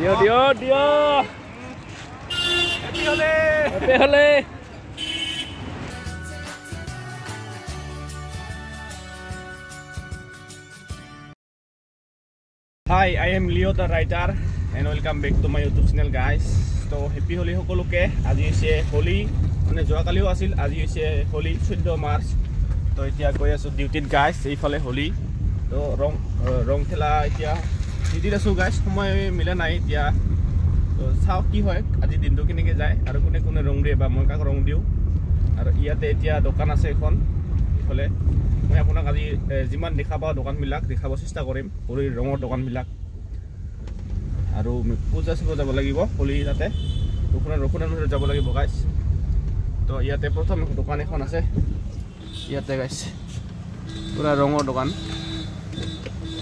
Dio. Happy hole. Hi, I am Leo the writer and welcome back to my YouTube channel guys. So happy holi hokoloke. Aji hoise holi mane joa kaliu asil aji hoise holi 14 March. To etia goi asu duty guys ei phale holi. To rong thela etia duty asu guys somoy mila nai etia. To sao ki hoy aji dindu kineke jay aru kone rong de ba moi kak rong diu. Aru iate etia dokan ase ekhon phale মই আপোনাক আজি জিমান দেখাবা দোকান মিলাক দেখাব চেষ্টা কৰিম হলি ৰঙৰ দোকান মিলাক আৰু পূজা চাব যাব লাগিব হলি তাতে ৰখুনৰ যাব লাগিব গাইস তো ইয়াতে প্ৰথম দোকান এখন আছে ইয়াতে গাইস পুৰা ৰঙৰ দোকান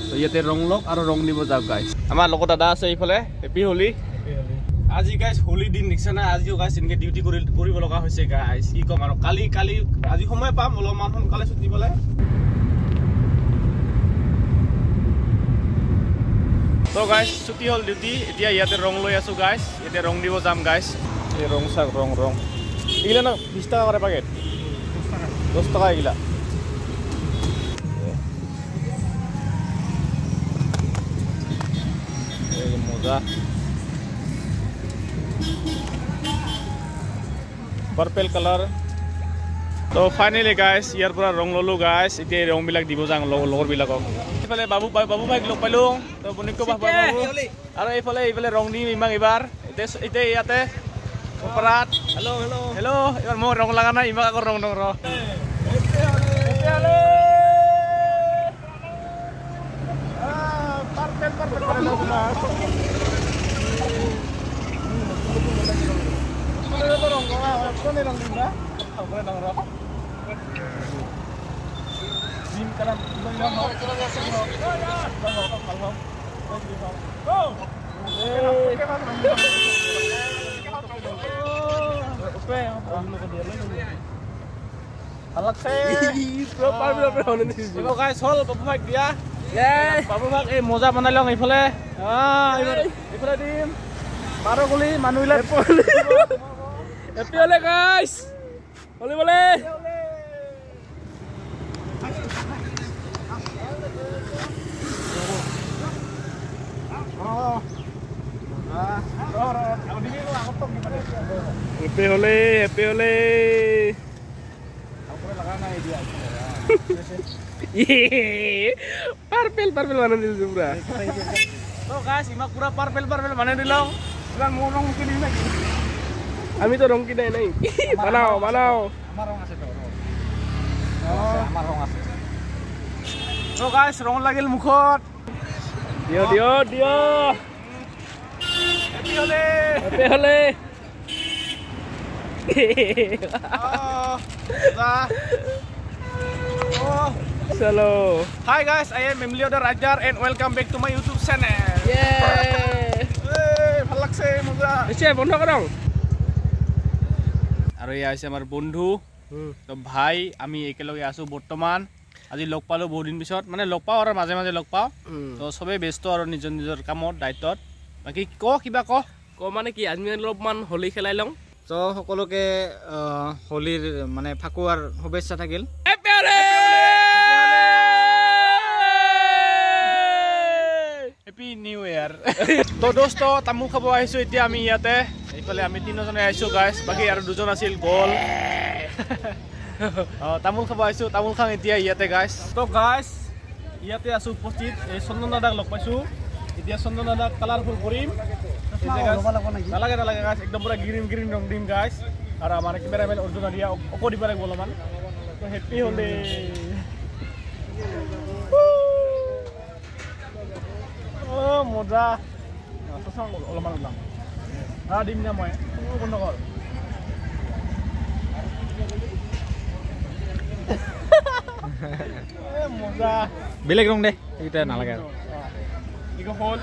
তো ইয়াতে ৰং লক আৰু ৰং দিব যাওক গাইস আমাৰ লগত দাদা আছে এইফালে হেপি হলি আজি গাইস হলি দিন নিকছে না আজিও গাইস ইনকে ডিউটি কৰিব লগা হৈছে গাইস কি কম আৰু কালি আজি সময় পাম অলপমান সোনকালে ছুটি পালে তো গাইস ছুটি হল ডিউটি এতিয়া ইয়াতে ৰং লৈ আছো গাইস ইয়াতে ৰং দিব যাম গাইস এই ৰং সাক ৰং ইগলা না 20 টাকা করে প্যাকেট 10 টাকা ইগলা এই মজা पर्पल कलर तो फाइनली गाइस यार पूरा रंग ललो गाइस इते रंग बिलाक दिबो जां लगोर बिलाকক इफाले बाबू भाई लग पाइलो तो बुनिको बाबू आरो इफाले रंग नि इमां एबार इते याते अपरात हेलो एबार मो रंग लागा ना इमां को रंग दं र पर्पल अलग से तो गाइस हल बाबू भाई दिया बाबू भाई ए मजा बनाइ लंग इफाले इफाले दिम 12 गली मानुइला हैप्पी होले गाइस होले बोले हैप्पी होले पर्पल माने दिल पूरा तो गाइस इमा पूरा पर्पल माने दिलौ पूरा रंग किनि ना আমি তো রং কিনাই নাই বানাও আমার রং আছে তো আমার রং আছে তো গাইস রং লাগিল মুখত দিও হ্যাপি হলে চলো হাই গাইস আই এম এমলিও the writer and welcome back to my YouTube channel ভাল লাগছে মজা এসে বন্ধ করো আৰু এই আছে আমাৰ বন্ধু তো ভাই আমি একেলগে আছো বৰ্তমান আজি লগ পালো বহুত দিন পিছত মানে লগ পাও আৰু মাজে লগ পাও তো সবে ব্যস্ত আৰু নিজৰ কামত দায়িত্বত বাকি কিবা মানে কি আজি অলপমান হোলি খেলাই লং তো সকলোকে হোলিৰ মানে ফাকুৱাৰ শুভেচ্ছা থাকিল হ্যাপি নিউ ইয়ার তো দোস্ত তামু খাব আহিছো এতিয়া আমি ইয়াতে এইফালে আমি তিনজনে আইছো গাইস বাকি আৰু দুজন আছিল গল তামুল খাব আইছো তামুল খাং এতিয়া ইয়াতে গাইস তো গাইস ইয়াতে আছো উপস্থিত এই চন্দন দাদাক লগ পাইছো এতিয়া চন্দন দাদাক কালারফুল কৰিম নালাগে গাইস একদম পুৰা গ্ৰীন ৰং দিম গাইস আৰু আমাৰ ক্যামেৰাম্যান অৰ্জুন দিয়া অক দিব লাগিব অলপমান তো হ্যাপি হলে মজা অলপমান ওলাম দিম না মই বন্ধ কৰ মজা বেলেগ ৰং দে এটা নালাগে আৰু ইগো হল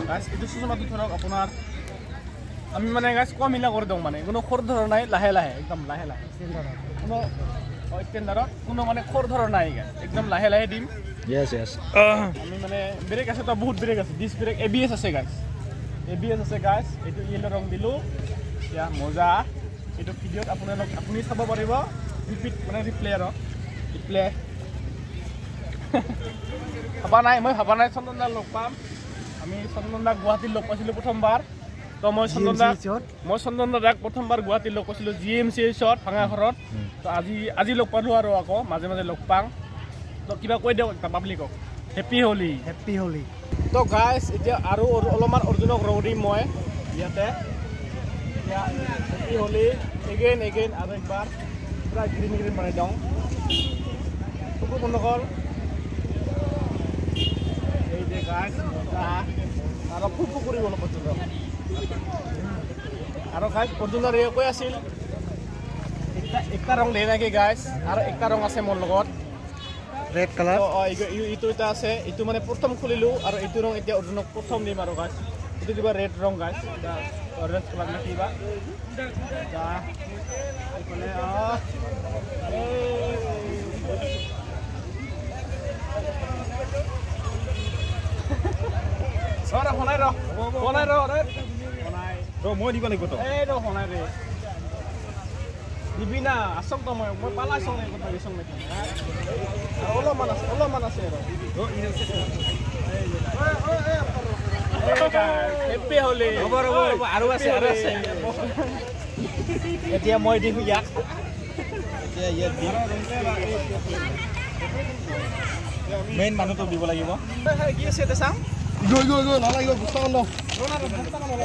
গাইস ইটো সুসমাটো ধৰক আপোনাৰ আমি মানে গাইস কম মিলা কৰি দিওঁ মানে কোনো খৰ ধৰ নাই লাহে একদম লাহে কোনো স্ট্যান্ডাৰ্ড কোনো মানে খৰ ধৰ নাই গাইস একদম লাহে দিম Yes. আমি মানে ব্রেক আছে তো বহুত ব্রেক আছে ডিস ব্রেক এবিএস আছে গাইস ABS আছে গাইছ এইটো ইয়েলো ৰং দিলোঁ এতিয়া মজা এইটো ভিডিঅ'ত আপুনি চাব পাৰিব ৰিপিট মানে ৰিপ্লে আৰু ৰিপ্লে মই ভাবা নাই চন্দনদাক লগ পাম আমি চন্দনদাক গুৱাহাটীত লগ পাইছিলোঁ প্ৰথমবাৰ তো মই চন্দনদাক প্ৰথমবাৰ গুৱাহাটীত লগ পাইছিলোঁ GMCHত ভাঙাঘৰত তো আজি লগ পালোঁ আৰু আকৌ মাজে মাজে লগ পাম তো কিবা কৈ দিয়ক এটা পাব্লিকক হেপী হোলী তো গাইছ এতিয়া আৰু অলপমান অৰ্জুনক ৰং দিম মই ইয়াতে হেপী হোলী এগেইন আৰু একবাৰ পুৰা গ্ৰীণ বনাই দিওঁ চকু বন্ধকল এই যে গাইছ আৰু ফুক কৰিব অলপ অৰ্জুনক আৰু গাইছ অৰ্জুনৰ এই কৈ আছিল একটা ৰং দিয়ে নেকি গাইছ আৰু একটা ৰং আছে মোৰ লগত ৰেড কালাৰ এইটো এটা আছে এইটো মানে প্ৰথম খুলিলোঁ আৰু এইটো ৰং এতিয়া অৰ্জুনক প্ৰথম দিম আৰু গাইছ এইটো কিবা ৰেড ৰং গাইছ ৰেড কালাৰ নে কিবা মই দিব লাগিব শুনাই ৰে দিবি না আচক তো মই পালাই চং নাই কথা চং নাই অলপমান আছে আৰু হেপী হোলী আৰু আছে এতিয়া মই দিম ইয়াক মেইন মানুহটো দিব লাগিব কি আছে এটা চাম নালাগিব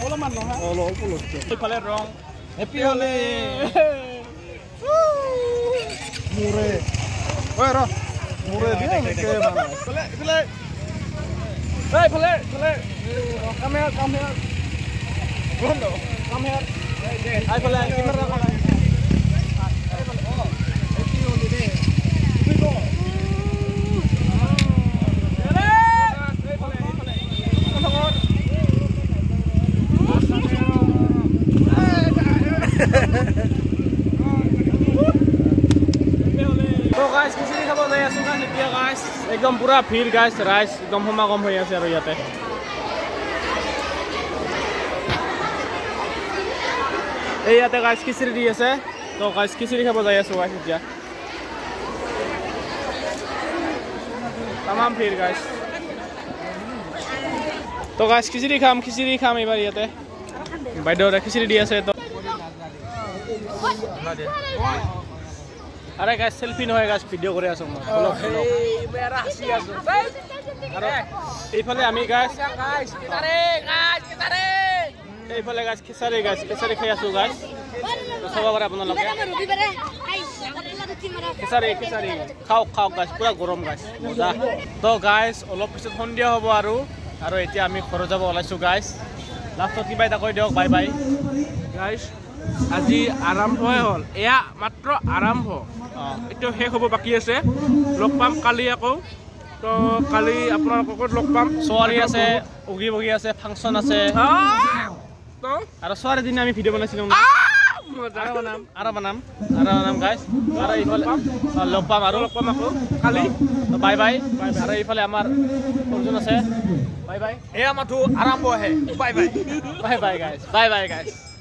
অলপমান নহয় এইফালে ৰং হেপী হোলী মোৰে খিচিৰি খাব যাই আছো কাৰণ এতিয়া গাইছ একদম পুৰা ভিৰ গাইছ ৰাইজ একদম সমাগম হৈ আছে আৰু ইয়াতে এই ইয়াতে গাইছ খিচিৰি দি আছে তো গাইছ খিচিৰি খাব যাই আছো গাইছ এতিয়া তামাম ভিৰ গাইছ তো গাইছ খিচিৰি খাম এইবাৰ ইয়াতে বাইদেউৰে খিচিৰি দি আছে তো আরে গাইস সেলফি নহয় গাইস ভিডিও করে আছো মই মেরা হাসি আছো আরে এইফালে আমি গাইস কিতারে এইফালে গাইস খিচাৰি খাই আছো গাইস তো সব বাৰে আপোনালোকে খিচাৰি খাও গাইস পুৰা গৰম গাইস মজা তো গাইস অলপ পিছত সন্ধিয়া হ'ব আৰু এতিয়া আমি ঘৰ যাব ওলাইছো গাইস লাষ্টত কিবা এটা কৈ দিয়ক বাই বাই গাইস আজি আৰম্ভই হ'ল এয়া মাত্ৰ আৰম্ভ এইটো শেষ হ'ব বাকী আছে লগ পাম কালি আকৌ তো কালি আপোনালোকক লগ পাম ছোৱালী আছে উগি বগি আছে ফাংচন আছে আৰু ছোৱালীৰ দিনা আমি ভিডিঅ' বনাইছিলোঁ আৰু বনাম গাইছ আৰু এইফালে লগ পাম আকৌ কালি বাই বাই আৰু এইফালে আমাৰ অৰ্জুন আছে বাই বাই এয়া মাথো আৰম্ভ আহে বাই বাই গাইছ